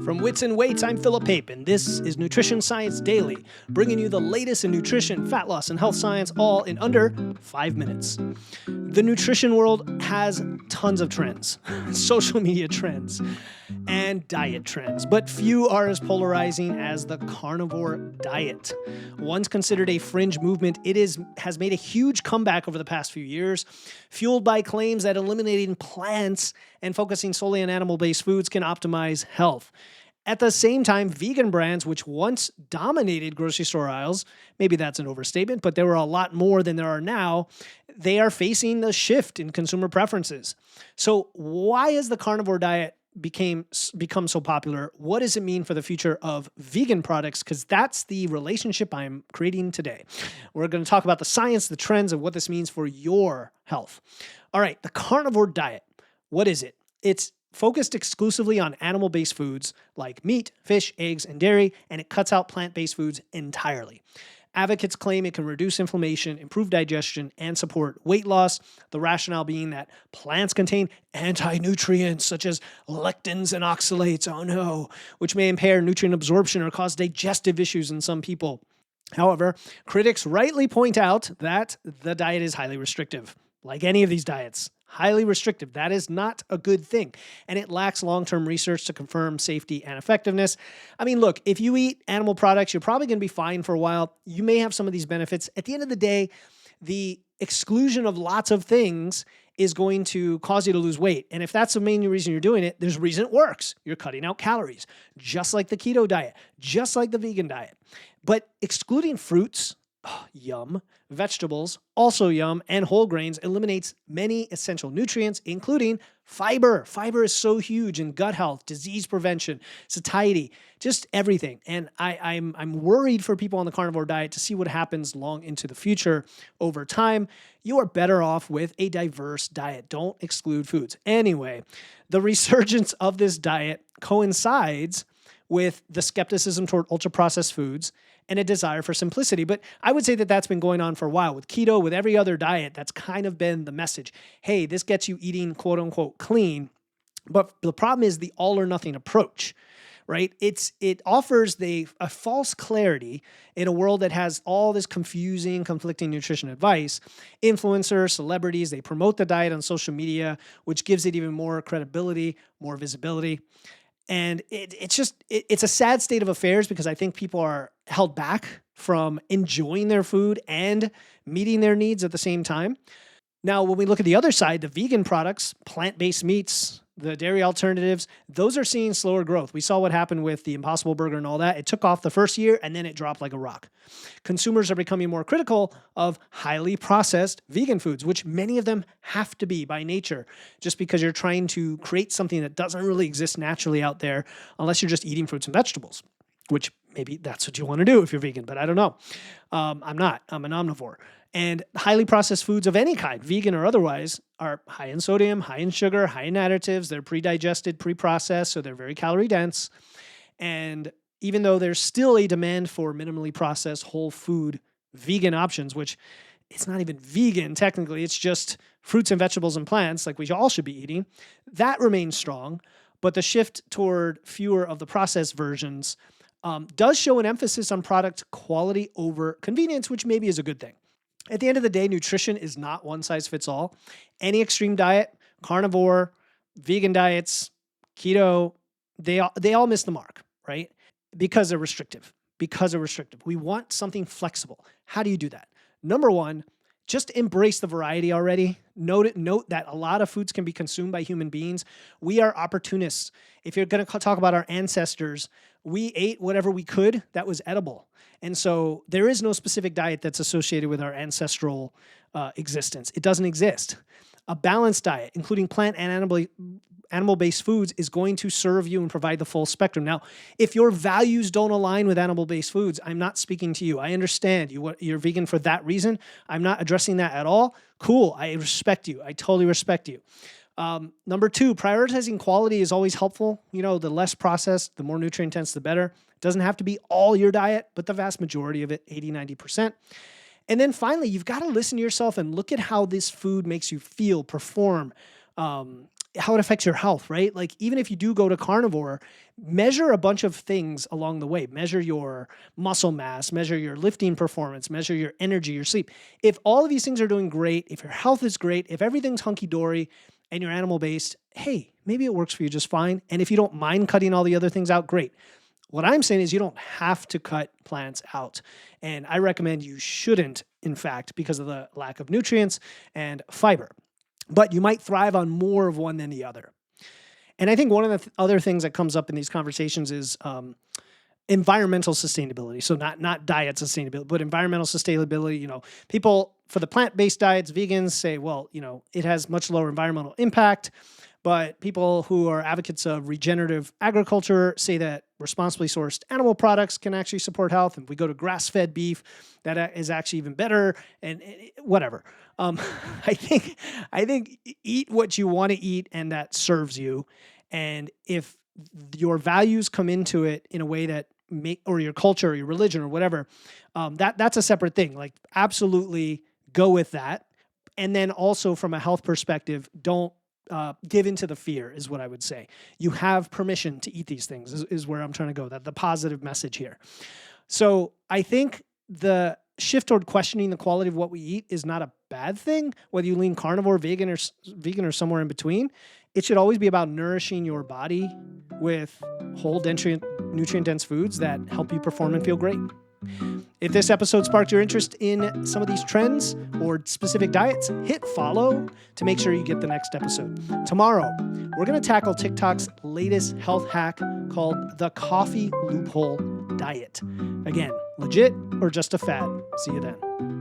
From Wits and Weights, I'm Philip Pape, and this is Nutrition Science Daily, bringing you the latest in nutrition, fat loss, and health science, all in under 5 minutes. The nutrition world has tons of trends, social media trends, and diet trends, but few are as polarizing as the carnivore diet. Once considered a fringe movement, it has made a huge comeback over the past few years, fueled by claims that eliminating plants and focusing solely on animal-based foods can optimize health. At the same time, vegan brands, which once dominated grocery store aisles, maybe that's an overstatement, but there were a lot more than there are now, they are facing a shift in consumer preferences. So why has the carnivore diet become so popular? What does it mean for the future of vegan products? Because that's the relationship I'm creating today. We're going to talk about the science, the trends, and what this means for your health. All right, the carnivore diet. What is it? It's focused exclusively on animal-based foods like meat, fish, eggs, and dairy, and it cuts out plant-based foods entirely. Advocates claim it can reduce inflammation, improve digestion, and support weight loss, the rationale being that plants contain anti-nutrients such as lectins and oxalates, oh no, which may impair nutrient absorption or cause digestive issues in some people. However, critics rightly point out that the diet is highly restrictive. Like any of these diets, highly restrictive. That is not a good thing. And it lacks long-term research to confirm safety and effectiveness. I mean, look, if you eat animal products, you're probably going to be fine for a while. You may have some of these benefits. At the end of the day, the exclusion of lots of things is going to cause you to lose weight. And if that's the main reason you're doing it, there's a reason it works. You're cutting out calories, just like the keto diet, just like the vegan diet. But excluding fruits, yum, vegetables, also yum, and whole grains eliminates many essential nutrients, including fiber. Fiber is so huge in gut health, disease prevention, satiety, just everything. And I'm worried for people on the carnivore diet to see what happens long into the future. Over time, you are better off with a diverse diet. Don't exclude foods. Anyway, the resurgence of this diet coincides with the skepticism toward ultra-processed foods and a desire for simplicity. But I would say that that's been going on for a while. With keto, with every other diet, that's kind of been the message. Hey, this gets you eating quote-unquote clean. But the problem is the all-or-nothing approach, right? It offers a false clarity in a world that has all this confusing, conflicting nutrition advice. Influencers, celebrities, they promote the diet on social media, which gives it even more credibility, more visibility. And it's a sad state of affairs because I think people are held back from enjoying their food and meeting their needs at the same time. Now, when we look at the other side, the vegan products, plant-based meats, the dairy alternatives, those are seeing slower growth. We saw what happened with the Impossible Burger and all that. It took off the first year and then it dropped like a rock. Consumers are becoming more critical of highly processed vegan foods, which many of them have to be by nature, just because you're trying to create something that doesn't really exist naturally out there unless you're just eating fruits and vegetables, which maybe that's what you want to do if you're vegan, but I don't know. I'm not. I'm an omnivore. And highly processed foods of any kind, vegan or otherwise, are high in sodium, high in sugar, high in additives. They're pre-digested, pre-processed, so they're very calorie dense. And even though there's still a demand for minimally processed whole food vegan options, which it's not even vegan technically, it's just fruits and vegetables and plants like we all should be eating, that remains strong. But the shift toward fewer of the processed versions does show an emphasis on product quality over convenience, which maybe is a good thing. At the end of the day, nutrition is not one size fits all. Any extreme diet, carnivore, vegan diets, keto, they all miss the mark, right? Because they're restrictive. We want something flexible. How do you do that? Number one, just embrace the variety already. Note that a lot of foods can be consumed by human beings. We are opportunists. If you're going to talk about our ancestors, we ate whatever we could that was edible. And so there is no specific diet that's associated with our ancestral existence. It doesn't exist. A balanced diet, including plant and animal-based foods, is going to serve you and provide the full spectrum. Now, if your values don't align with animal-based foods, I'm not speaking to you. I understand you're vegan for that reason. I'm not addressing that at all. Cool. I respect you. I totally respect you. Number two, prioritizing quality is always helpful. You know, the less processed, the more nutrient dense, the better. It doesn't have to be all your diet, but the vast majority of it, 80, 90%. And then finally, you've got to listen to yourself and look at how this food makes you feel, perform, how it affects your health, right? Like even if you do go to carnivore, measure a bunch of things along the way. Measure your muscle mass, measure your lifting performance, measure your energy, your sleep. If all of these things are doing great, if your health is great, if everything's hunky-dory and you're animal-based, hey, maybe it works for you just fine. And if you don't mind cutting all the other things out, great. What I'm saying is you don't have to cut plants out. And I recommend you shouldn't, in fact, because of the lack of nutrients and fiber. But you might thrive on more of one than the other. And I think one of the other things that comes up in these conversations is environmental sustainability. So not diet sustainability, but environmental sustainability. You know, people for the plant-based diets, vegans say, well, you know, it has much lower environmental impact. But people who are advocates of regenerative agriculture say that responsibly sourced animal products can actually support health. And if we go to grass-fed beef, that is actually even better. And whatever. I think eat what you want to eat and that serves you. And if your values come into it in a way that or your culture or your religion or whatever, that's a separate thing. Like absolutely go with that. And then also from a health perspective, don't give into the fear is what I would say. You have permission to eat these things is where I'm trying to go. That the positive message here. So I think the shift toward questioning the quality of what we eat is not a bad thing, whether you lean carnivore, vegan, or somewhere in between. It should always be about nourishing your body with whole, nutrient-dense foods that help you perform and feel great. If this episode sparked your interest in some of these trends or specific diets, hit follow to make sure you get the next episode. Tomorrow, we're going to tackle TikTok's latest health hack called the coffee loophole diet. Again, legit or just a fad? See you then.